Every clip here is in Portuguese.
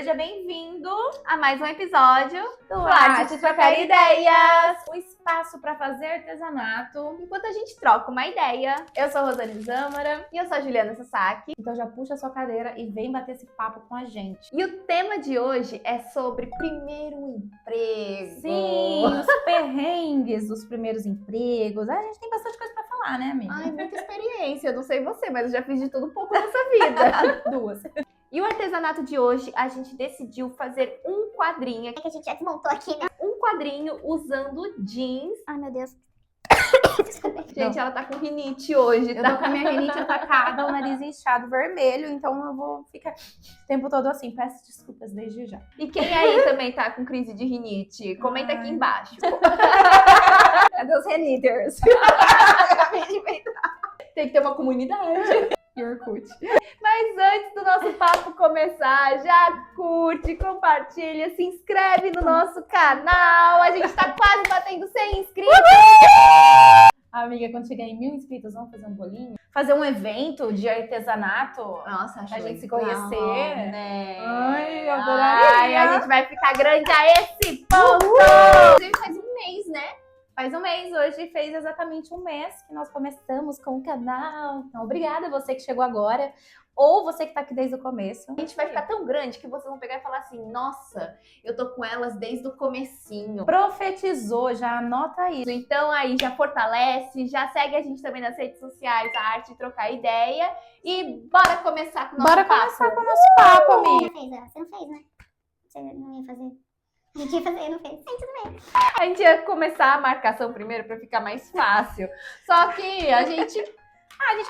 Seja bem-vindo a mais um episódio do Arte de Trocar Ideias, o espaço para fazer artesanato enquanto a gente troca uma ideia. Eu sou a Rosane Zâmara E eu sou a Juliana Sasaki. Então já puxa a sua cadeira e vem bater esse papo com a gente. E o tema de hoje é sobre primeiro emprego. Sim, os perrengues dos primeiros empregos. A gente tem bastante coisa para falar, né, amiga? Ai, muita experiência. Eu não sei você, mas eu já fiz de tudo um pouco nessa vida. Duas. E o artesanato de hoje, a gente decidiu fazer um quadrinho. Que a gente já desmontou aqui, né? Um quadrinho usando jeans. Ai, meu Deus. Gente, ela tá com rinite hoje, Eu tá? tô com a minha rinite atacada, o nariz inchado vermelho, então eu vou ficar o tempo todo assim. Peço desculpas desde já. E quem aí também tá com crise de rinite? Comenta aqui embaixo. Cadê os reniters? Acabei de inventar. Tem que ter uma comunidade. E Orkut. Mas antes do nosso papo começar, já curte, compartilha, se inscreve no nosso canal. A gente tá quase batendo 100 inscritos. Amiga, quando chegar em 1000 inscritos, vamos fazer um bolinho? Fazer um evento de artesanato? Nossa, acho Pra gente se legal, conhecer. né? Ai, eu adoraria. Ai, a gente vai ficar grande a esse ponto. Inclusive faz um mês, né? Faz um mês, hoje fez exatamente um mês que nós começamos com o canal. Então, obrigada a você que chegou agora, ou você que tá aqui desde o começo. A gente vai ficar tão grande que vocês vão pegar e falar assim, nossa, eu tô com elas desde o comecinho. Profetizou, já anota aí. Então aí já fortalece, já segue a gente também nas redes sociais, a Arte de Trocar Ideia. E bora começar com o nosso Bora papo. começar com o nosso papo, amiga. Você não fez, né? Você não ia fazer. A gente ia fazer, não fez. Sim, tudo bem. A gente ia começar a marcação primeiro pra ficar mais fácil. Só que a gente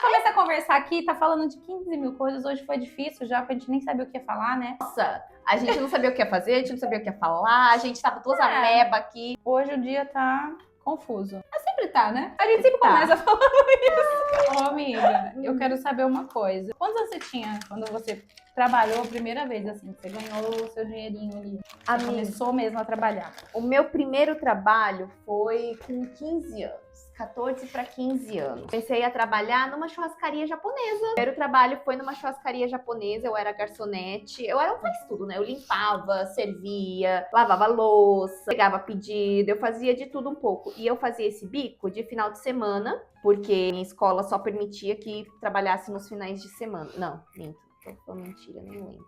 começa a conversar aqui, tá falando de 15 mil coisas. Hoje foi difícil já, porque a gente nem sabia o que ia falar, né? Nossa, a gente não sabia o que ia fazer, a gente não sabia o que ia falar, a gente tava todas ameba aqui. Hoje o dia tá confuso. Sempre tá, né? A gente sempre Começa falando isso. Ô, amiga, eu quero saber uma coisa. Quantos anos você tinha quando você trabalhou a primeira vez, assim? Você ganhou o seu dinheirinho ali? Você começou mesmo a trabalhar? O meu primeiro trabalho foi com 15 anos. 14 para 15 anos. Comecei a trabalhar numa churrascaria japonesa. O primeiro trabalho foi numa churrascaria japonesa, eu era garçonete. Eu era um faz tudo, né? Eu limpava, servia, lavava louça, pegava pedido, eu fazia de tudo um pouco. E eu fazia esse bico de final de semana, porque minha escola só permitia que trabalhasse nos finais de semana. Não, minto. Foi mentira, nem lembro.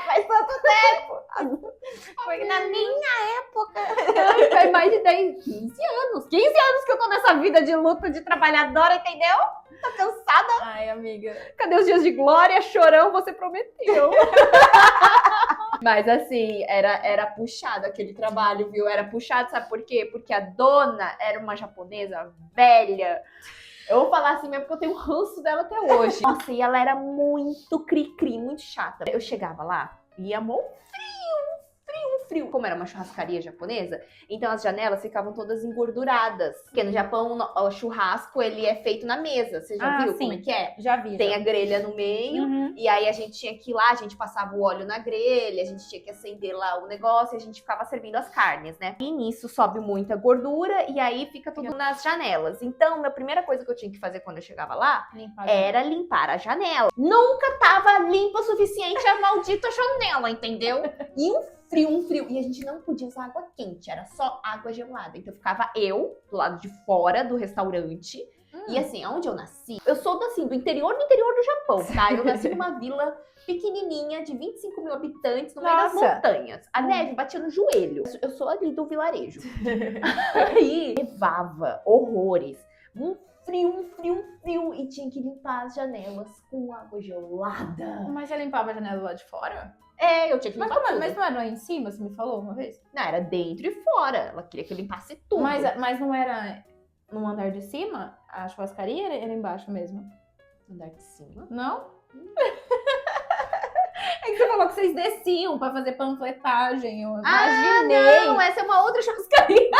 Faz tanto tempo! Foi na minha época. Faz mais de 15 anos. 15 anos que eu tô nessa vida de luta de trabalhadora, entendeu? Tá cansada? Ai, amiga. Cadê os dias de glória? Chorão, você prometeu. Mas assim, era puxado aquele trabalho, viu? Era puxado, sabe por quê? Porque a dona era uma japonesa velha. Eu vou falar assim mesmo porque eu tenho ranço dela até hoje. Nossa, e ela era muito cri-cri, muito chata. Eu chegava lá e ia mó frio. Como era uma churrascaria japonesa, então as janelas ficavam todas engorduradas. Porque no Japão, o churrasco, ele é feito na mesa. Você já viu como é que é? Já vi. Tem a grelha no meio, e aí a gente tinha que ir lá, a gente passava o óleo na grelha, a gente tinha que acender lá o negócio e a gente ficava servindo as carnes, né? E nisso sobe muita gordura e aí fica tudo nas janelas. Então, a primeira coisa que eu tinha que fazer quando eu chegava lá era limpar a janela. Nunca tava limpa o suficiente a maldita janela, entendeu? E um frio. E a gente não podia usar água quente, era só água gelada. Então ficava eu do lado de fora do restaurante. E assim, onde eu nasci, eu sou do interior do Japão, tá? Eu nasci numa vila pequenininha de 25 mil habitantes no meio das montanhas. A neve batia no joelho. Eu sou ali do vilarejo. Aí levava horrores. Um frio. E tinha que limpar as janelas com água gelada. Mas você limpava a janela lá de fora? É, eu tinha que limpar tudo. Mas não era lá em cima, você me falou uma vez? Não, era dentro e fora. Ela queria que eu limpasse tudo. Mas não era no andar de cima? A churrascaria era embaixo mesmo? Andar de cima? Não? É que você falou que vocês desciam pra fazer panfletagem. Eu imaginei. Não, essa é uma outra churrascaria.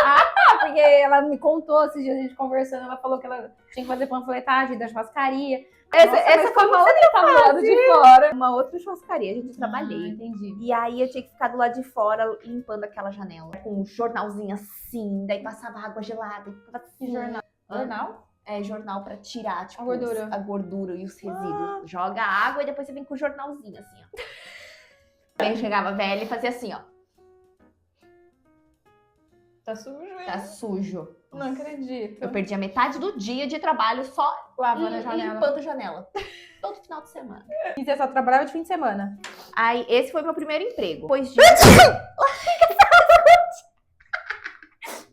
Porque ela me contou esses dias a gente conversando, ela falou que ela tinha que fazer panfletagem da churrascaria. Essa foi uma outra do lado de fora. Uma outra churrascaria, a gente trabalhei. Entendi. E aí eu tinha que ficar do lado de fora limpando aquela janela. Com um jornalzinho assim, daí passava água gelada. E ficava assim. Que jornal? Jornal? jornal pra tirar, tipo, A gordura. a gordura e os resíduos. Joga água e depois você vem com o jornalzinho, assim, ó. Aí eu chegava velha e fazia assim, ó. Tá sujo, hein? Tá sujo. Não acredito. Eu perdi a metade do dia de trabalho só Lavando a janela. limpando janela. Todo final de semana. E você só trabalhava de fim de semana? Aí, esse foi meu primeiro emprego. Depois disso...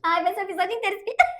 Ai, vai ser o episódio inteiro espirrando.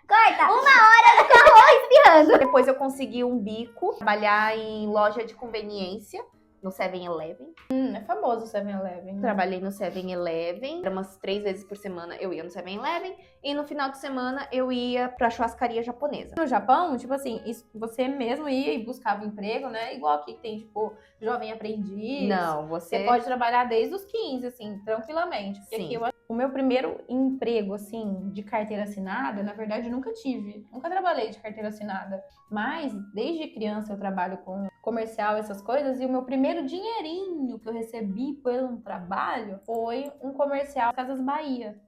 Corta! 1 hora no carro espirrando. Depois eu consegui um bico, trabalhar em loja de conveniência, no 7-Eleven. É famoso o 7-Eleven. Trabalhei no 7-Eleven, umas 3 vezes por semana eu ia no 7-Eleven, e no final de semana eu ia pra churrascaria japonesa. No Japão, tipo assim, você mesmo ia e buscava emprego, né? Igual aqui que tem, tipo, jovem aprendiz. Não, Você pode trabalhar desde os 15, assim, tranquilamente. Porque Sim. aqui o meu primeiro emprego, assim, de carteira assinada, na verdade, eu nunca tive. Nunca trabalhei de carteira assinada. Mas, desde criança, eu trabalho com comercial, essas coisas. E o meu primeiro dinheirinho que eu recebi pelo trabalho foi um comercial Casas Bahia.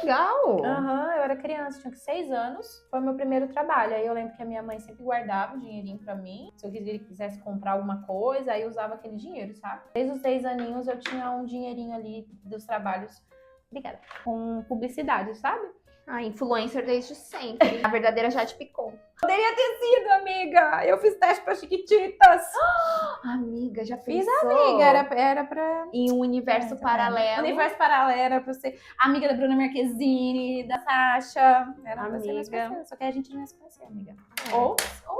Legal! Aham, eu era criança, tinha 6 anos. Foi o meu primeiro trabalho. Aí eu lembro que a minha mãe sempre guardava o dinheirinho pra mim. Se eu quisesse comprar alguma coisa, aí eu usava aquele dinheiro, sabe? Desde os 6 aninhos eu tinha um dinheirinho ali dos trabalhos. Obrigada. Com publicidade, sabe? Ah, influencer desde sempre. A verdadeira Jade Picon. Poderia ter sido, amiga. Eu fiz teste pra Chiquititas. Amiga, já Fiz, pensou? amiga. Era pra... Em um universo paralelo. Universo paralelo, era pra ser amiga da Bruna Marquezine, da Sasha. Era pra ser mais Amiga. conhecida, só que a gente não ia se conhecer, amiga. É. Ou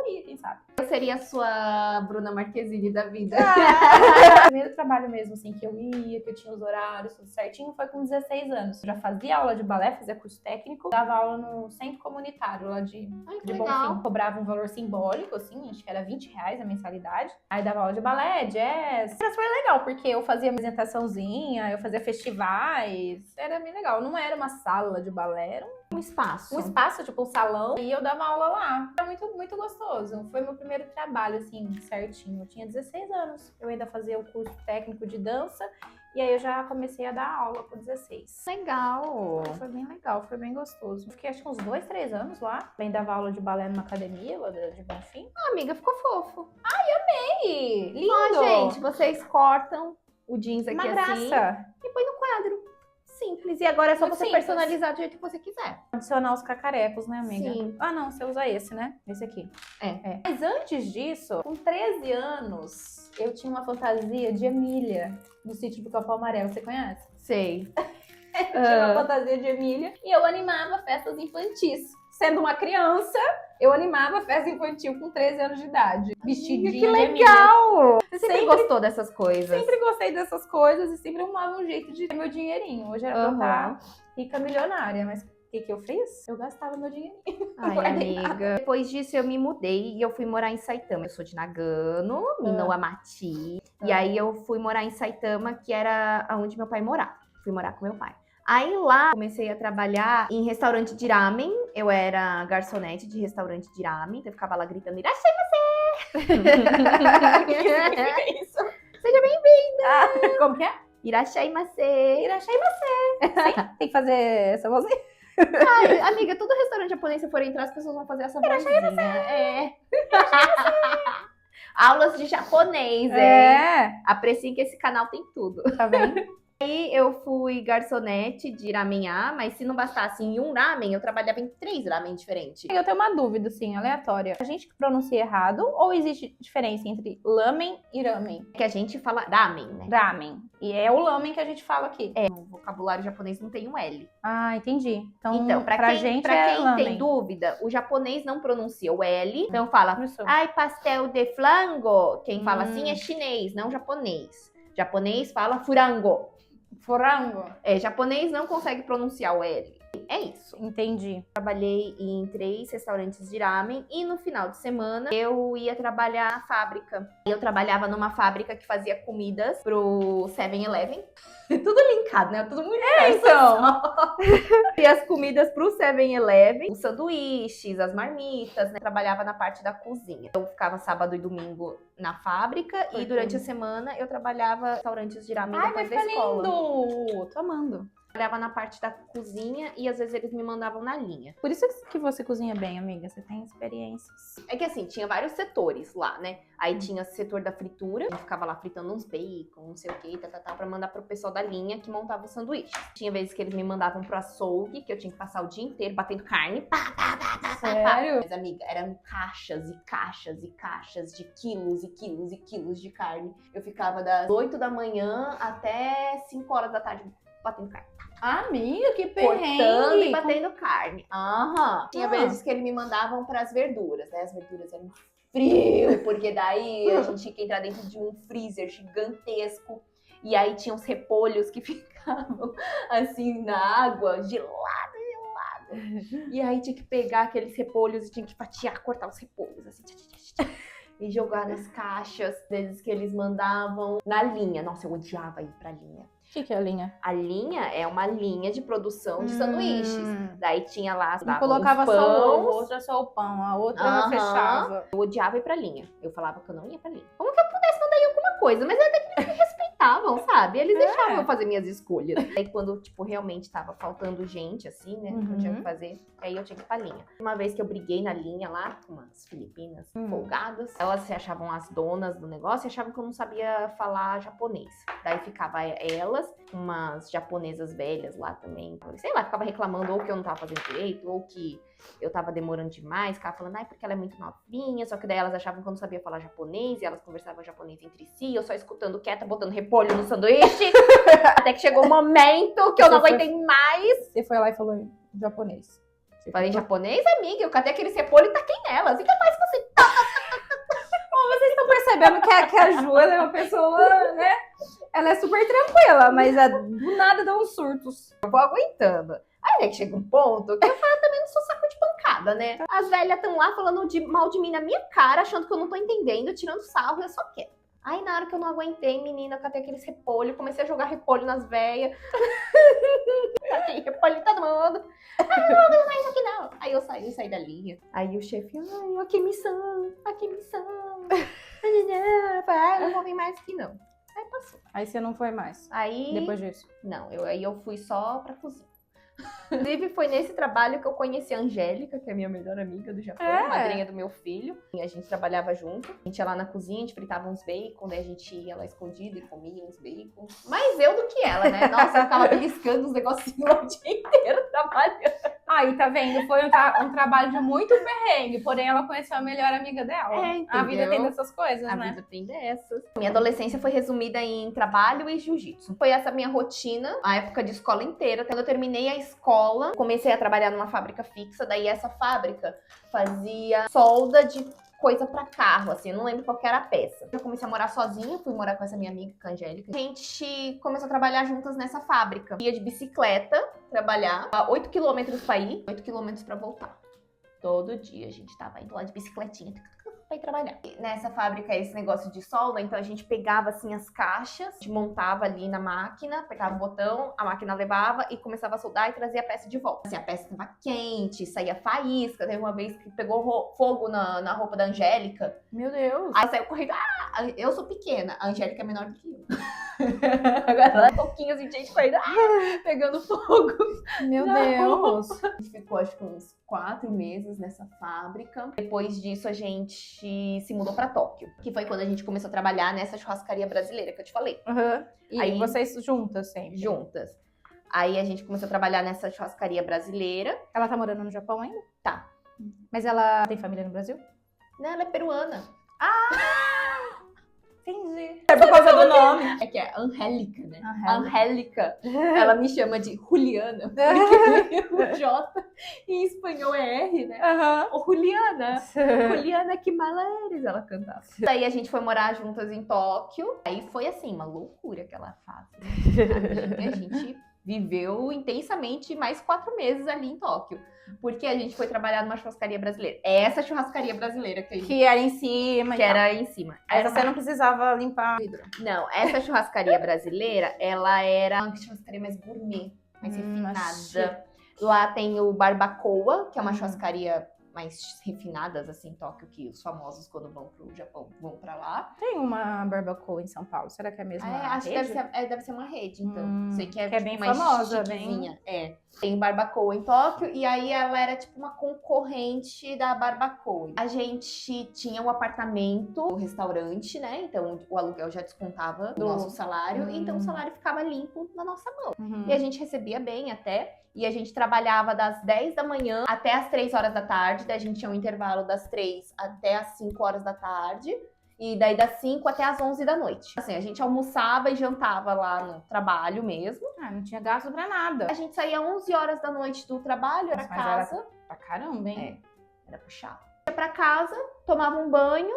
ia, quem sabe. Eu seria a sua Bruna Marquezine da vida. O primeiro trabalho mesmo, assim, que eu ia, que eu tinha os horários, tudo certinho, foi com 16 anos. Eu já fazia aula de balé, fazia curso técnico, dava aula no centro comunitário lá de Ai, que de legal. Bonfim. Cobrava um valor simbólico, assim, acho que era R$20 a mensalidade. Aí dava aula de balé, jazz. Era super legal, porque eu fazia apresentaçãozinha, eu fazia festivais. Era bem legal. Não era uma sala de balé, era Um espaço. um espaço, tipo um salão, e eu dava aula lá. Era muito, muito gostoso. Foi meu primeiro trabalho, assim, certinho. Eu tinha 16 anos. Eu ainda fazia o curso técnico de dança, e aí eu já comecei a dar aula com 16. Legal. Foi bem legal, foi bem gostoso. Fiquei acho que uns 2, 3 anos lá. Também dava aula de balé numa academia lá de Bonfim. Ah, amiga, ficou fofo. Ei, lindo! Ó, gente, vocês cortam o jeans aqui Uma assim graça. e põe no quadro. Simples. E agora é só Muito você simples. personalizar do jeito que você quiser. Adicionar os cacarecos, né, amiga? Sim. Ah, não, você usa esse, né? Esse aqui. É. Mas antes disso, com 13 anos, eu tinha uma fantasia de Emília, do Sítio do Capão Amarelo. Você conhece? Sei. Eu tinha uma fantasia de Emília e eu animava festas infantis. Sendo uma criança, eu animava festa infantil com 13 anos de idade. Vestidinha Que de Emília. legal! Você sempre Sempre- gostou dessas coisas. Sempre gostei dessas coisas e sempre arrumava um jeito de ter meu dinheirinho. Hoje era pra eu Aham. estar rica milionária, mas o que eu fiz? Eu gastava meu dinheirinho. Ai, guardei amiga. Depois disso, eu me mudei e eu fui morar em Saitama. Eu sou de Nagano, Minowamati. E aí, eu fui morar em Saitama, que era onde meu pai morava. Fui morar com meu pai. Aí, lá, comecei a trabalhar em restaurante de ramen. Eu era garçonete de restaurante de ramen. Então, eu ficava lá gritando, irachai O que significa isso? Seja Ah, como que é? Irachai Masei. Irachai Sim, tem que fazer essa vozinha. Ai, amiga, todo restaurante japonês, se for entrar, as pessoas vão fazer essa vozinha. É. Aulas de japonês, Apreciem que esse canal tem tudo. Tá vendo? Aí eu fui garçonete de ramenhá, mas se não bastasse em um ramen, eu trabalhava em 3 ramen diferentes. Eu tenho uma dúvida, assim, aleatória. A gente que pronuncia errado ou existe diferença entre lamen e ramen? Que a gente fala ramen, né? Ramen. E é o lamen que a gente fala aqui. No vocabulário japonês não tem um L. Ah, entendi. Então, pra quem, gente pra é quem lamen. tem dúvida, o japonês não pronuncia o L. Então fala, Isso. ai, pastel de flango. Quem fala Hum. assim é chinês, não japonês. Japonês fala furango. Frango. Japonês não consegue pronunciar o L. É isso. Entendi. Trabalhei em 3 restaurantes de ramen e no final de semana eu ia trabalhar na fábrica. Eu trabalhava numa fábrica que fazia comidas pro 7-Eleven. Tudo linkado, né? Tudo muito então. E as comidas pro 7-Eleven, os sanduíches, as marmitas, né? Trabalhava na parte da cozinha. Eu ficava sábado e domingo na fábrica e durante a semana eu trabalhava em restaurantes de ramen Ai, depois mas da fica escola. lindo! Tô amando. Trabalhava na parte da cozinha e às vezes eles me mandavam na linha. Por isso que você cozinha bem, amiga. Você tem experiências. É que assim, tinha vários setores lá, né? Aí tinha o setor da fritura, eu ficava lá fritando uns bacon, não sei o que, pra mandar pro pessoal da linha que montava o sanduíche. Tinha vezes que eles me mandavam pro açougue, que eu tinha que passar o dia inteiro batendo carne. Pá, pá, pá, pá, Sério? Mas, amiga, eram caixas e caixas e caixas de quilos e quilos e quilos de carne. Eu ficava das 8 da manhã até 5 horas da tarde batendo carne. Amiga, que Cortando perrengue! e batendo carne. Aham. Tinha Ah. vezes que eles me mandavam pras verduras, né? As verduras eram frio, porque daí a gente tinha que entrar dentro de um freezer gigantesco. E aí tinha uns repolhos que ficavam assim na água, gelado. E aí tinha que pegar aqueles repolhos e tinha que fatiar, cortar os repolhos, assim, e jogar nas caixas. Vezes que eles mandavam na linha. Nossa, eu odiava ir pra linha. O que é a linha? A linha é uma linha de produção de sanduíches. Daí tinha lá, Um colocava os só o ovo, pães. outra só o pão, a outra Aham. fechava. Eu odiava ir pra linha. Eu falava que eu não ia pra linha. Como que eu pudesse mandar em alguma coisa? Mas até que eles me respeitavam, sabe? Eles deixavam eu fazer minhas escolhas. Aí quando, tipo, realmente tava faltando gente, assim, né? Não tinha o que fazer. Aí eu tinha que ir pra linha. Uma vez que eu briguei na linha lá, com umas filipinas folgadas, elas se achavam as donas do negócio e achavam que eu não sabia falar japonês. Daí ficava elas, umas japonesas velhas lá também. Sei lá, ficava reclamando ou que eu não tava fazendo direito, ou que eu tava demorando demais, ficava falando, ai, porque ela é muito novinha, só que daí elas achavam que eu não sabia falar japonês, e elas conversavam japonês entre si, eu só escutando quieta, botando repolho no sanduíche, até que chegou um momento que eu não aguentei mais. Você foi lá e falou em japonês. Falei em japonês, amiga, eu catei aquele repolho e taquei nela, assim que é mais que você tá. Vocês estão percebendo que a Ju ela é uma pessoa, né? Ela é super tranquila, mas do nada dá uns surtos. Eu vou aguentando. Aí é que chega um ponto que eu falo, também não sou saco de pancada, né? As velhas estão lá falando mal de mim na minha cara, achando que eu não tô entendendo, tirando sarro, e eu só quero. Aí na hora que eu não aguentei, menina, eu catei aqueles repolho, comecei a jogar repolho nas velhas. Catei repolho em todo mundo. Ah, não vou mais isso aqui não. Aí eu saí da linha. Aí o chefe, ai, aqui missão. Ai, não vou vir mais aqui não. Aí passou. Aí você não foi mais. Aí, Depois disso. não, aí eu fui só pra cozinha. Inclusive, foi nesse trabalho que eu conheci a Angélica, que é a minha melhor amiga do Japão, madrinha do meu filho. E a gente trabalhava junto. A gente ia lá na cozinha, a gente fritava uns bacon, daí a gente ia lá escondido e comia uns bacon. Mais eu do que ela, né? Nossa, eu ficava beliscando uns negocinhos lá o dia inteiro trabalhando. Aí, tá vendo? Foi um trabalho de muito perrengue, porém ela conheceu a melhor amiga dela. A vida entendeu? tem dessas coisas, A né? vida tem dessas. Minha adolescência foi resumida em trabalho e jiu-jitsu. Foi essa minha rotina, a época de escola inteira. Quando eu terminei a escola, comecei a trabalhar numa fábrica fixa. Daí essa fábrica fazia solda de coisa pra carro, assim, eu não lembro qual que era a peça. Eu comecei a morar sozinha, fui morar com essa minha amiga, com a Angélica. A gente começou a trabalhar juntas nessa fábrica. Ia de bicicleta trabalhar, 8 quilômetros pra ir, 8 quilômetros pra voltar. Todo dia a gente tava indo lá de bicicletinha pra ir trabalhar. E nessa fábrica, esse negócio de solda, então a gente pegava assim as caixas, a gente montava ali na máquina, apertava o botão, a máquina levava e começava a soldar e trazia a peça de volta. Assim, a peça estava quente, saía faísca. Teve uma vez que pegou fogo na roupa da Angélica. Meu Deus. Aí saiu correndo. Eu sou pequena, a Angélica é menor do que eu. Agora, pouquinho assim, gente correndo, pegando fogo. Meu Na Deus. A gente ficou, acho que uns 4 meses nessa fábrica. Depois disso, a gente se mudou pra Tóquio, que foi quando a gente começou a trabalhar nessa churrascaria brasileira que eu te falei. E Aí- vocês juntas sempre? Juntas. Aí a gente começou a trabalhar nessa churrascaria brasileira. Ela tá morando no Japão ainda? Tá. Mas ela tem família no Brasil? Né, ela é peruana. Entendi. É por causa do nome. É que é Angélica, né? Angélica. Angélica. Ela me chama de Juliana. Porque o J em espanhol é R, né? Ô, Juliana. Juliana, que mala eres? Ela cantava. Daí a gente foi morar juntas em Tóquio. Aí foi assim, uma loucura aquela fase. A gente viveu intensamente mais 4 meses ali em Tóquio. Porque a gente foi trabalhar numa churrascaria brasileira. É essa churrascaria brasileira que a gente... Que era em cima. Que era em cima. Essa você não precisava limpar. Não, essa churrascaria brasileira, ela era uma churrascaria mais gourmet, mais refinada. chique. Lá tem o Barbacoa, que é uma churrascaria mais refinadas, assim, em Tóquio, que os famosos, quando vão pro Japão, vão pra lá. Tem uma barbacoa em São Paulo, será que é a mesma Acho que rede? deve ser uma rede, então. Sei que é, que é tipo, bem mais famosa, chiquezinha. Tem barbacoa em Tóquio, e aí ela era tipo uma concorrente da barbacoa. A gente tinha um apartamento, o restaurante, né? Então o aluguel já descontava do nosso salário, então o salário ficava limpo na nossa mão. E a gente recebia bem até. E a gente trabalhava das 10 da manhã até as 3 horas da tarde. Daí a gente tinha um intervalo das 3 até as 5 horas da tarde. E daí das 5 até as 11 da noite. Assim, a gente almoçava e jantava lá no trabalho mesmo. Não tinha gasto pra nada. A gente saía 11 horas da noite do trabalho, era casa. Era pra caramba, hein? Era puxado. Ia pra casa, tomava um banho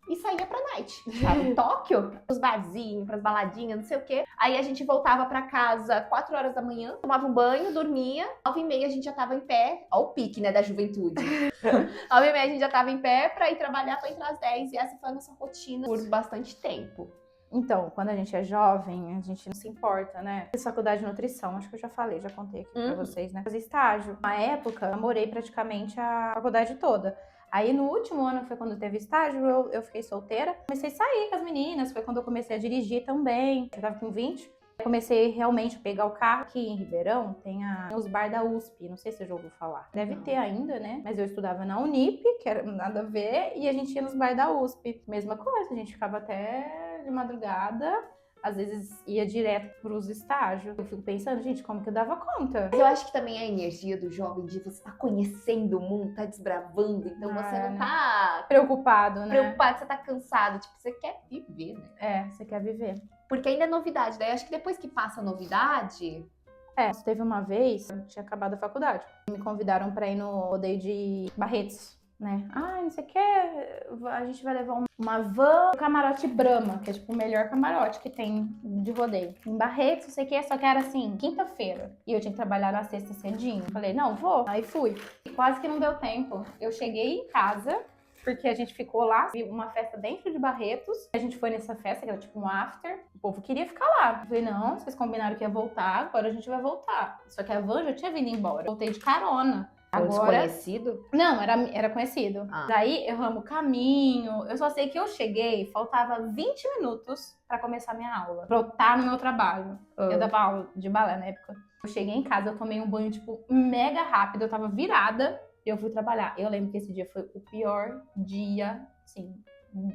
e saía pra night. Em Tóquio, os barzinhos, pras baladinhas, não sei o quê. Aí a gente voltava pra casa 4 horas da manhã, tomava um banho, dormia. 9h30 a gente já tava em pé. Ó o pique, né, da juventude. 9h30 a gente já tava em pé pra ir trabalhar, pra entrar às 10. E essa foi a nossa rotina por bastante tempo. Então, quando a gente é jovem, a gente não se importa, né? Fiz faculdade de nutrição, acho que eu já falei, já contei aqui pra vocês, né? Fazer estágio. Na época, eu namorei praticamente a faculdade toda. Aí, no último ano, foi quando teve estágio, eu fiquei solteira. Comecei a sair com as meninas, foi quando eu comecei a dirigir também. Eu tava com 20. Comecei realmente a pegar o carro. Aqui em Ribeirão tem os bar da USP, não sei se você já ouviu falar. Deve ter ainda, né? Mas eu estudava na Unip, que era nada a ver, e a gente ia nos bar da USP. Mesma coisa, a gente ficava até de madrugada. Às vezes ia direto pros estágios. Eu fico pensando, gente, como que eu dava conta? Eu acho que também é a energia do jovem de você tá conhecendo o mundo, tá desbravando, então você não tá preocupado, né? Você tá cansado, tipo, você quer viver, né? Você quer viver. Porque ainda é novidade, daí acho que depois que passa a novidade... Teve uma vez, eu tinha acabado a faculdade, me convidaram pra ir no rodeio de Barretos, né? Não sei o que, a gente vai levar uma van, um camarote Brahma, que é tipo o melhor camarote que tem de rodeio. Em Barretos, não sei o que, só que era assim, quinta-feira. E eu tinha que trabalhar na sexta cedinho. Falei, não, vou. Aí fui. E quase que não deu tempo. Eu cheguei em casa, porque a gente ficou lá, viu uma festa dentro de Barretos. A gente foi nessa festa, que era tipo um after. O povo queria ficar lá. Eu falei, não, vocês combinaram que ia voltar, agora a gente vai voltar. Só que a van já tinha vindo embora. Voltei de carona. Agora... Desconhecido? Não, era conhecido. Daí erramos o caminho. Eu só sei que eu cheguei, faltava 20 minutos pra começar a minha aula. Pra eu estar no meu trabalho. Eu dava aula de balé na época. Eu cheguei em casa, eu tomei um banho, tipo, mega rápido. Eu tava virada e eu fui trabalhar. Eu lembro que esse dia foi o pior dia, assim,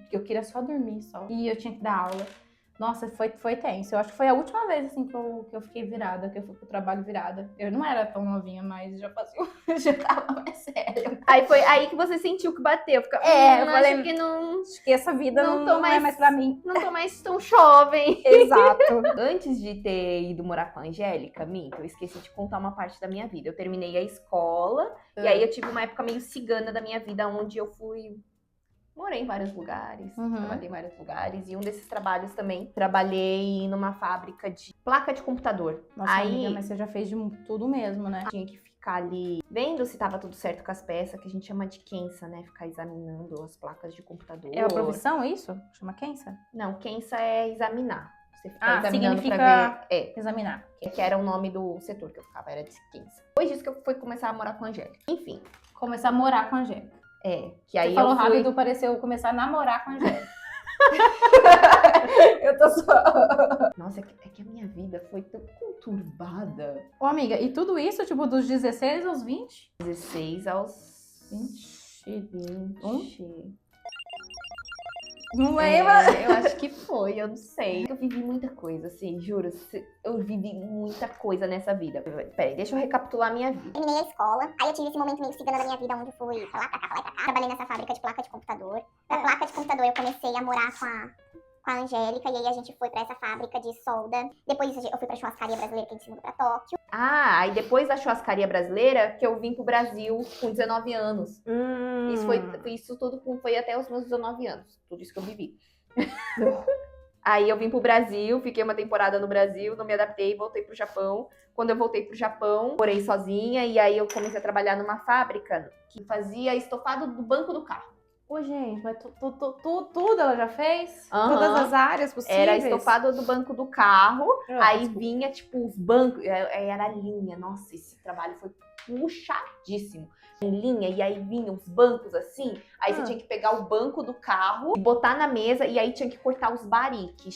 que eu queria só dormir, só. E eu tinha que dar aula. Nossa, foi tenso. Eu acho que foi a última vez, assim, que eu fiquei virada, que eu fui pro trabalho virada. Eu não era tão novinha, mas já passou, já tava mais sério. Aí foi aí que você sentiu que bateu. Fica, eu falei, acho que não... Acho que essa vida não é mais pra mim. Não tô mais tão jovem. Exato. Antes de ter ido morar com a Angélica, eu esqueci de contar uma parte da minha vida. Eu terminei a escola, e aí eu tive uma época meio cigana da minha vida, onde eu fui... Morei em vários lugares, trabalhei em vários lugares. E um desses trabalhos também, trabalhei numa fábrica de placa de computador. Nossa, amiga, mas você já fez de tudo mesmo, né? Tinha que ficar ali vendo se tava tudo certo com as peças, que a gente chama de Kensa, né? Ficar examinando as placas de computador. É a profissão isso? Chama Kensa? Não, Kensa é examinar. Você fica examinando significa pra ver. Examinar. Que era o nome do setor que eu ficava, era de Kensa. Depois disso que eu fui começar a morar com a Angélica. Enfim. Começar a morar com a Angélica. Que aí você falou eu fui... rápido, pareceu começar a namorar com a Angélica. Eu tô só... Nossa, é que a minha vida foi tão conturbada. Ô, amiga, e tudo isso, tipo, dos 16 aos 20? 16 aos 20. Não lembro. Eu acho que foi, eu não sei. Eu vivi muita coisa, assim, juro. Eu vivi muita coisa nessa vida. Peraí, deixa eu recapitular a minha vida. Terminei a escola, aí eu tive esse momento meio cigana da minha vida, onde eu fui pra lá, pra cá, pra lá, pra cá. Trabalhei nessa fábrica de placa de computador. Da placa de computador eu comecei a morar com a Angélica, e aí a gente foi pra essa fábrica de solda. Depois disso eu fui pra churrascaria brasileira, que a gente se mudou pra Tóquio. Aí depois da churrascaria brasileira, que eu vim pro Brasil com 19 anos. Isso tudo foi até os meus 19 anos. Tudo isso que eu vivi. Aí eu vim pro Brasil, fiquei uma temporada no Brasil, não me adaptei, voltei pro Japão. Quando eu voltei pro Japão, morei sozinha, e aí eu comecei a trabalhar numa fábrica que fazia estofado do banco do carro. Ô, gente, mas tudo ela já fez? Todas as áreas possíveis? Era estofado do banco do carro, aí vinha, tipo, os bancos, era linha. Nossa, esse trabalho foi puxadíssimo. Em linha, e aí vinham os bancos assim, aí você tinha que pegar o banco do carro e botar na mesa, e aí tinha que cortar os bari, que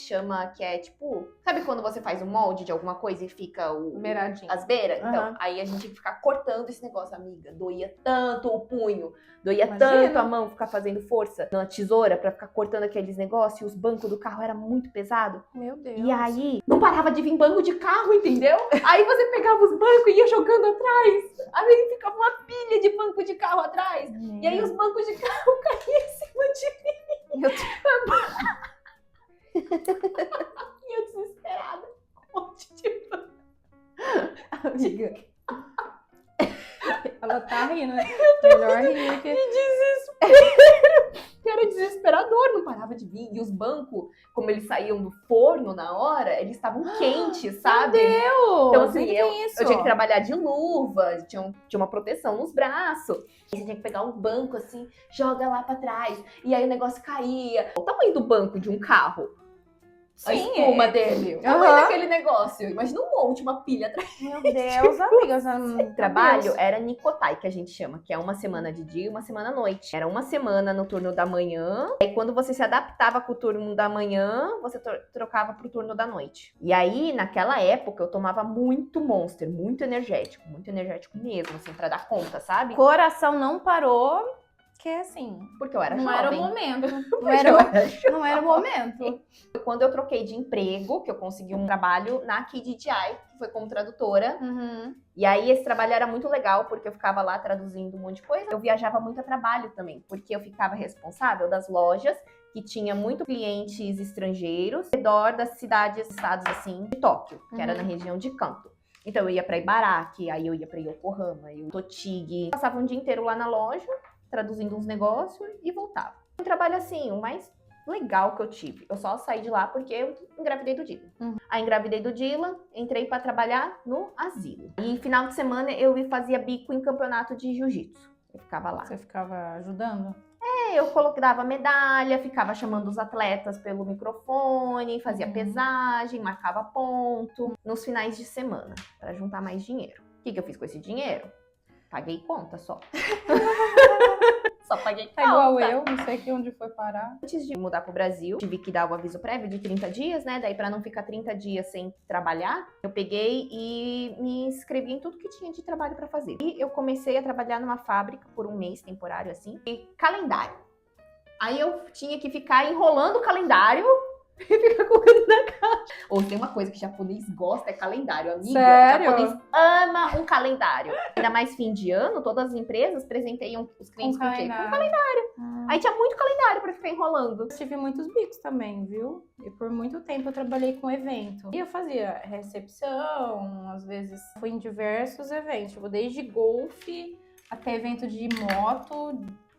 é tipo, sabe quando você faz um molde de alguma coisa e fica Beiradinho. as beiras? Então, aí a gente tinha que ficar cortando esse negócio, amiga, doía tanto o punho, doía tanto a mão, ficar fazendo força na tesoura pra ficar cortando aqueles negócios, e os bancos do carro era muito pesado. Meu Deus. E aí, não parava de vir banco de carro, entendeu? Aí você pegava os bancos e ia jogando atrás. Aí ficava uma pilha de banco de carro atrás. E aí os bancos de carro caíam em cima de mim. E eu desesperada. Um monte de banco. Amiga. Ela tá rindo, né? Melhor rir que... Era desesperador, não parava de vir. E os bancos, como eles saíam do forno na hora, eles estavam quentes, sabe? Meu Deus! Então, assim, eu tinha que trabalhar de luva, tinha uma proteção nos braços. E você tinha que pegar um banco, assim, joga lá pra trás. E aí o negócio caía. O tamanho do banco de um carro. A espuma dele. O tamanho daquele negócio. Imagina um monte, uma pilha atrás. Meu Deus, amiga. O trabalho era Nikotai, que a gente chama, que é uma semana de dia e uma semana à noite. Era uma semana no turno da manhã, aí quando você se adaptava com o turno da manhã, você trocava pro turno da noite. E aí, naquela época, eu tomava muito Monster, muito energético mesmo, assim, pra dar conta, sabe? Coração não parou, que assim... Porque eu era não jovem. era o momento. Não era o momento. Quando eu troquei de emprego, que eu consegui um trabalho na KDDI, que foi como tradutora. E aí esse trabalho era muito legal, porque eu ficava lá traduzindo um monte de coisa. Eu viajava muito a trabalho também, porque eu ficava responsável das lojas, que tinha muito clientes estrangeiros, ao redor das cidades, estados assim, de Tóquio, que era na região de Kanto. Então eu ia pra Ibaraki, aí eu ia pra Yokohama, Tochigi. Passava um dia inteiro lá na loja, traduzindo uns negócios e voltava. Um trabalho assim, o mais legal que eu tive. Eu só saí de lá porque eu engravidei do Dylan. Aí engravidei do Dylan, entrei pra trabalhar no asilo. E final de semana eu fazia bico em campeonato de jiu-jitsu. Eu ficava lá. Você ficava ajudando? Eu dava medalha, ficava chamando os atletas pelo microfone, fazia pesagem, marcava ponto nos finais de semana, pra juntar mais dinheiro. O que eu fiz com esse dinheiro? Paguei conta só. Só paguei conta. É igual eu, não sei que onde foi parar. Antes de mudar pro Brasil, tive que dar o aviso prévio de 30 dias, né? Daí pra não ficar 30 dias sem trabalhar, eu peguei e me inscrevi em tudo que tinha de trabalho pra fazer. E eu comecei a trabalhar numa fábrica por um mês temporário, assim, e calendário. Aí eu tinha que ficar enrolando o calendário e ficar colocando na caixa. Ou tem uma coisa que japonês gosta, é calendário, amiga. Sério? Japonês ama um calendário. Ainda mais fim de ano, todas as empresas presenteiam os clientes com o quê? Com um calendário. Aí tinha muito calendário pra ficar enrolando. Eu tive muitos bicos também, viu? E por muito tempo eu trabalhei com evento. E eu fazia recepção, às vezes fui em diversos eventos, tipo, desde golfe até evento de moto,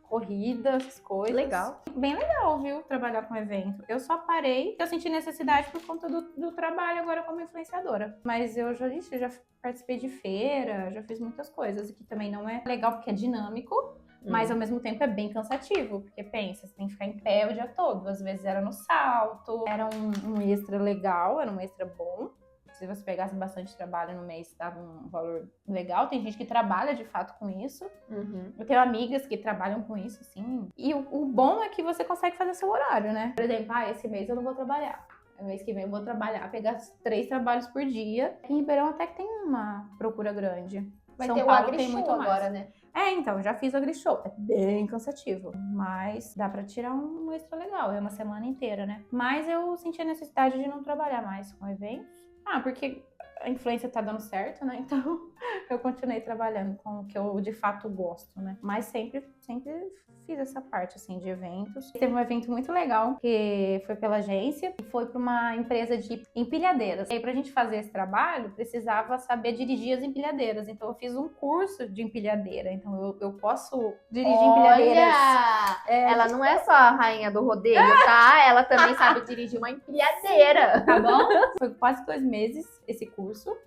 corrida, essas coisas. Legal. Bem legal, viu? Trabalhar com evento. Eu só parei, eu senti necessidade por conta do trabalho agora como influenciadora. Mas eu já participei de feira, já fiz muitas coisas, o que também não é legal porque é dinâmico, mas ao mesmo tempo é bem cansativo, porque pensa, você tem que ficar em pé o dia todo. Às vezes era no salto, era um extra legal, era um extra bom. Se você pegasse bastante trabalho no mês, dava um valor legal. Tem gente que trabalha de fato com isso. Eu tenho amigas que trabalham com isso, sim. E o bom é que você consegue fazer seu horário, né? Por exemplo, esse mês eu não vou trabalhar. Mês que vem eu vou trabalhar, pegar 3 trabalhos por dia. Em Ribeirão até que tem uma procura grande. Vai São ter Paulo o AgriShow tem muito agora, mais. né? Então, já fiz o AgriShow. É bem cansativo, mas dá pra tirar um extra legal. É uma semana inteira, né? Mas eu senti a necessidade de não trabalhar mais com eventos. Porque a influência tá dando certo, né? Então, eu continuei trabalhando com o que eu de fato gosto, né? Mas sempre fiz essa parte, assim, de eventos. Teve um evento muito legal, que foi pela agência, e foi para uma empresa de empilhadeiras. E aí, pra gente fazer esse trabalho, precisava saber dirigir as empilhadeiras. Então, eu fiz um curso de empilhadeira. Então, eu posso dirigir empilhadeiras. Ela não é só a rainha do rodeio, tá? Ela também sabe dirigir uma empilhadeira. Tá bom? Foi quase 2 meses esse curso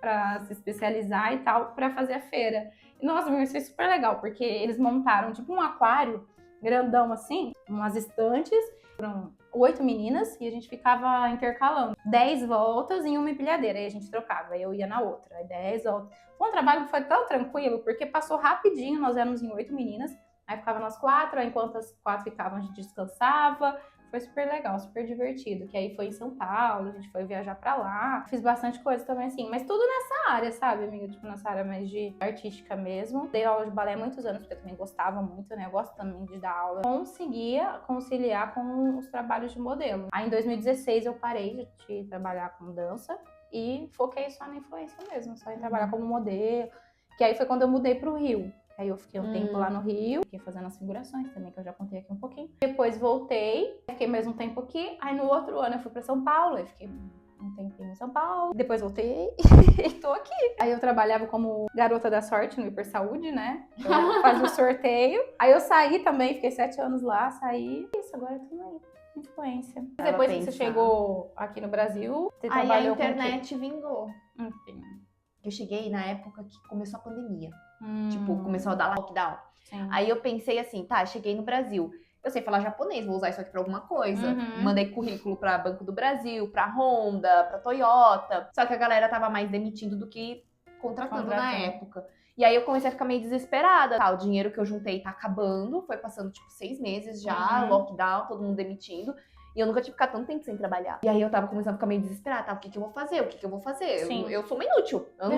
para se especializar e tal, para fazer a feira. E, nossa, vai ser super legal, porque eles montaram tipo um aquário grandão assim, umas estantes, foram 8 meninas e a gente ficava intercalando 10 voltas em uma empilhadeira, aí a gente trocava, aí eu ia na outra, aí 10 voltas. Foi um trabalho que foi tão tranquilo, porque passou rapidinho, nós éramos em 8 meninas, aí ficava nós 4, aí enquanto as 4 ficavam a gente descansava. Foi super legal, super divertido, que aí foi em São Paulo, a gente foi viajar pra lá. Fiz bastante coisa também, assim, mas tudo nessa área, sabe, amiga? Tipo, nessa área mais de artística mesmo. Dei aula de balé há muitos anos, porque eu também gostava muito, né? Eu gosto também de dar aula. Conseguia conciliar com os trabalhos de modelo. Aí em 2016 eu parei de trabalhar com dança e foquei só na influência mesmo, só em trabalhar como modelo. Que aí foi quando eu mudei pro Rio. Aí eu fiquei um tempo lá no Rio, fiquei fazendo as figurações também, que eu já contei aqui um pouquinho. Depois voltei, fiquei mais um tempo aqui. Aí no outro ano eu fui pra São Paulo, aí fiquei um tempinho em São Paulo. Depois voltei e tô aqui. Aí eu trabalhava como garota da sorte no Hiper Saúde, né? Eu fazia o sorteio. Aí eu saí também, fiquei 7 anos lá, saí. Isso, agora eu tô aí. Influência. Depois que você chegou aqui no Brasil, você Aí trabalhou a internet vingou. Enfim. Eu cheguei na época que começou a pandemia. Tipo, começou a dar lockdown. Sim. Aí eu pensei assim, tá, cheguei no Brasil. Eu sei falar japonês, vou usar isso aqui pra alguma coisa. Mandei currículo pra Banco do Brasil, pra Honda, pra Toyota. Só que a galera tava mais demitindo do que contratando na época. E aí eu comecei a ficar meio desesperada. Tá, o dinheiro que eu juntei tá acabando. Foi passando, tipo, 6 meses já, lockdown, todo mundo demitindo. E eu nunca tinha ficado tanto tempo sem trabalhar. E aí eu tava começando a ficar meio desesperada. Tá, o que eu vou fazer? O que eu vou fazer? Eu sou uma inútil. Eu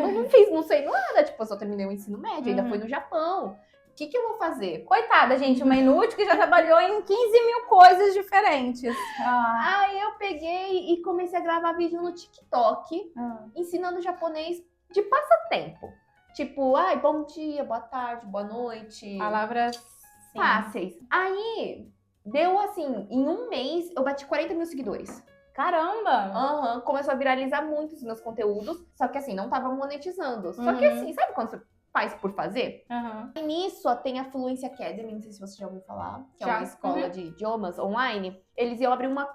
não sei nada. Tipo, eu só terminei o ensino médio, ainda fui no Japão. O que eu vou fazer? Coitada, gente, uma inútil que já trabalhou em 15 mil coisas diferentes. Aí eu peguei e comecei a gravar vídeo no TikTok, ensinando japonês de passatempo. Tipo, ai, bom dia, boa tarde, boa noite. Palavras fáceis. Aí, deu assim, em um mês, eu bati 40 mil seguidores. Caramba! Começou a viralizar muito os meus conteúdos, só que assim, não tava monetizando. Só que assim, sabe quando você faz por fazer? E nisso tem a Fluency Academy, não sei se você já ouviu falar, que é uma escola de idiomas online. Eles iam abrir uma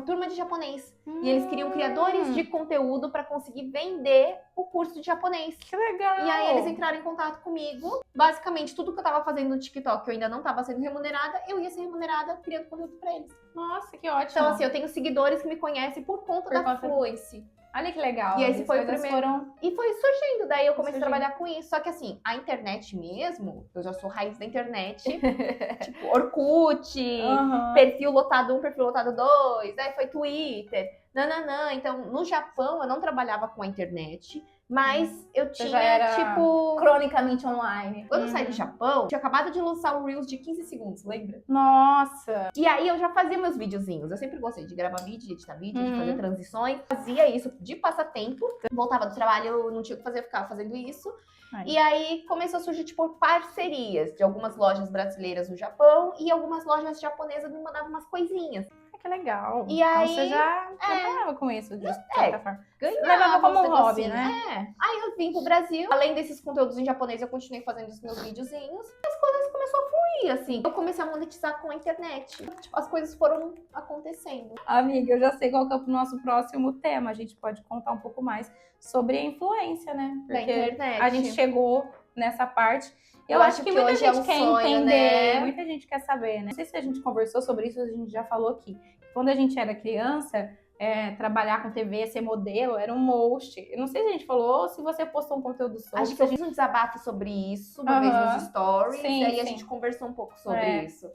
turma de japonês. E eles queriam criadores de conteúdo pra conseguir vender o curso de japonês. Que legal! E aí eles entraram em contato comigo. Basicamente, tudo que eu tava fazendo no TikTok, eu ainda não tava sendo remunerada, eu ia ser remunerada criando conteúdo pra eles. Nossa, que ótimo! Então assim, eu tenho seguidores que me conhecem por conta da Fluency. Olha que legal. E esse foi o primeiro. E foi surgindo. Daí eu comecei a trabalhar com isso. Só que assim, a internet mesmo, eu já sou raiz da internet. Tipo, Orkut, perfil lotado 1, perfil lotado 2. Aí foi Twitter. Então, no Japão, eu não trabalhava com a internet. Mas eu tinha, tipo... cronicamente online. Quando eu saí do Japão, eu tinha acabado de lançar o Reels de 15 segundos, lembra? Nossa! E aí eu já fazia meus videozinhos. Eu sempre gostei de gravar vídeo, de editar vídeo, de fazer transições. Fazia isso de passatempo. Voltava do trabalho, não tinha o que fazer, eu ficava fazendo isso. E aí começou a surgir, tipo, parcerias de algumas lojas brasileiras no Japão e algumas lojas japonesas me mandavam umas coisinhas. Que legal. E então aí, você já ganhava com isso, de certa forma. Ganhava, levava como hobby, né? Aí eu vim pro Brasil. Além desses conteúdos em japonês, eu continuei fazendo os meus videozinhos. E as coisas começaram a fluir, assim. Eu comecei a monetizar com a internet. Tipo, as coisas foram acontecendo. Amiga, eu já sei qual que é o nosso próximo tema. A gente pode contar um pouco mais sobre a influência, né? Da internet. A gente chegou nessa parte. Eu acho que muita gente quer entender, muita gente quer saber, né? Não sei se a gente conversou sobre isso, a gente já falou aqui. Quando a gente era criança, trabalhar com TV, ser modelo, era um most. Eu não sei se a gente falou ou se você postou um conteúdo sobre. Acho que eu fiz um desabafo sobre isso uma vez nos stories, e aí a gente conversou um pouco sobre isso.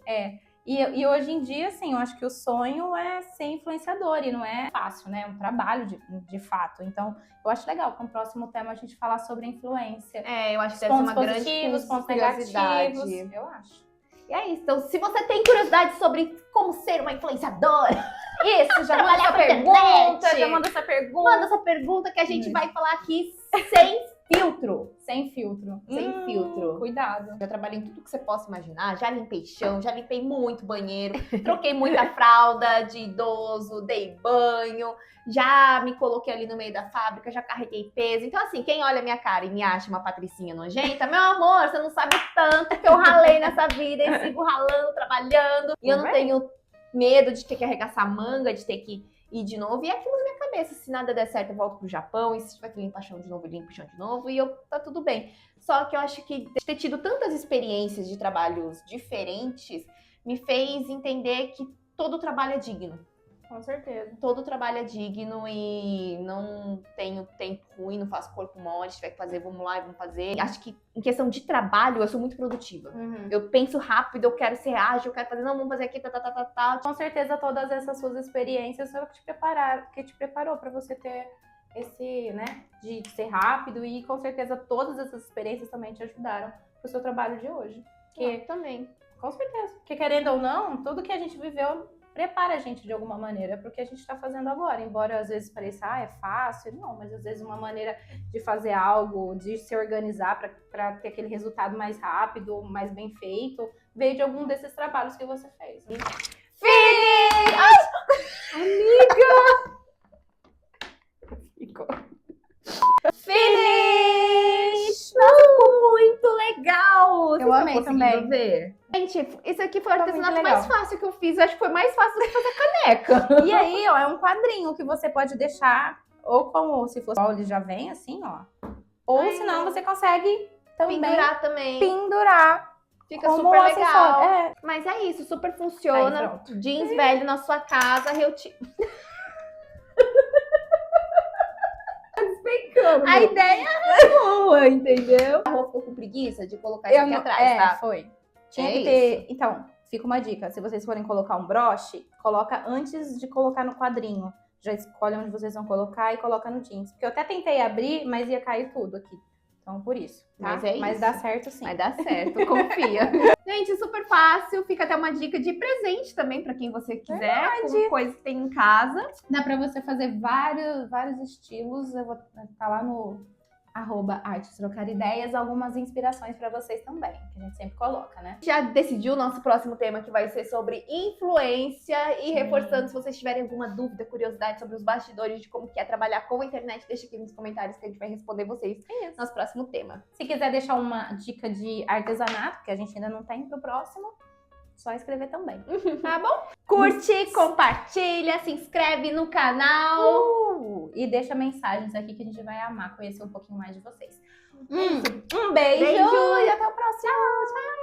E hoje em dia, assim, eu acho que o sonho é ser influenciador e não é fácil, né? É um trabalho de fato. Então, eu acho legal com o próximo tema a gente falar sobre a influência. Eu acho que deve ser uma grande positivos, pontos negativos. Eu acho. E é isso. Então, se você tem curiosidade sobre como ser uma influenciadora, isso, já manda essa pergunta, Manda essa pergunta que a gente vai falar aqui sem filtro. Sem filtro. Sem filtro. Cuidado. Já trabalhei em tudo que você possa imaginar. Já limpei chão, já limpei muito banheiro, troquei muita fralda de idoso, dei banho, já me coloquei ali no meio da fábrica, já carreguei peso. Então, assim, quem olha a minha cara e me acha uma patricinha nojenta, meu amor, você não sabe tanto que eu ralei nessa vida e sigo ralando, trabalhando. E eu não tenho medo de ter que arregaçar a manga, de ter que ir de novo. E é aquilo na minha cabeça. Se nada der certo, eu volto pro Japão. E se tiver que limpar chão de novo, eu limpo chão de novo. E tá tudo bem. Só que eu acho que ter tido tantas experiências de trabalhos diferentes me fez entender que todo trabalho é digno. Com certeza. Todo trabalho é digno e não tenho tempo ruim, não faço corpo mole, se tiver que fazer, vamos lá e vamos fazer. Acho que em questão de trabalho, eu sou muito produtiva. Eu penso rápido, eu quero ser ágil, eu quero fazer, não, vamos fazer aqui, tá. Com certeza todas essas suas experiências foram que te preparou para você ter esse, né, de ser rápido, e com certeza todas essas experiências também te ajudaram pro seu trabalho de hoje. Também. Com certeza. Porque querendo ou não, tudo que a gente viveu prepara a gente de alguma maneira pro que a gente tá fazendo agora. Embora às vezes pareça, é fácil. Não, mas às vezes uma maneira de fazer algo, de se organizar pra ter aquele resultado mais rápido, mais bem feito, veio de algum desses trabalhos que você fez. Finish! Ficou. Finish! Nossa, ficou muito legal! Eu amei também. Ver? Gente, isso aqui foi o Tá artesanato muito mais legal. fácil que eu fiz. Eu acho que foi mais fácil do que fazer caneca. E aí, ó, é um quadrinho que você pode deixar, ou como se fosse, ó, ele já vem assim, ó. Ou Ai, senão você consegue também Pendurar também. pendurar. Fica como super acessório. legal. É. Mas é isso, super Aí, funciona. pronto. Jeans velho na sua casa, A ideia é boa, entendeu? A roupa ficou com preguiça de colocar isso aqui atrás, tá? Foi. Tinha É que ter. Então, fica uma dica. Se vocês forem colocar um broche, coloca antes de colocar no quadrinho. Já escolhe onde vocês vão colocar e coloca no jeans. Porque eu até tentei abrir, mas ia cair tudo aqui. Então, por isso. Tá? Mas é Mas isso. dá certo sim. Vai dar certo, confia. Gente, super fácil. Fica até uma dica de presente também pra quem você quiser. Com coisas que tem em casa. Dá pra você fazer vários estilos. Eu vou estar lá no @artes trocar ideias, algumas inspirações pra vocês também, que a gente sempre coloca, né? Já decidiu o nosso próximo tema, que vai ser sobre influência. E reforçando, se vocês tiverem alguma dúvida, curiosidade sobre os bastidores de como que é trabalhar com a internet, deixa aqui nos comentários que a gente vai responder vocês no nosso próximo tema. Se quiser deixar uma dica de artesanato, que a gente ainda não tem pro próximo, só escrever também. Tá bom? Curte, compartilha, se inscreve no canal. E deixa mensagens aqui que a gente vai amar conhecer um pouquinho mais de vocês. Um Um beijo, beijo. e até o próximo. Tchau.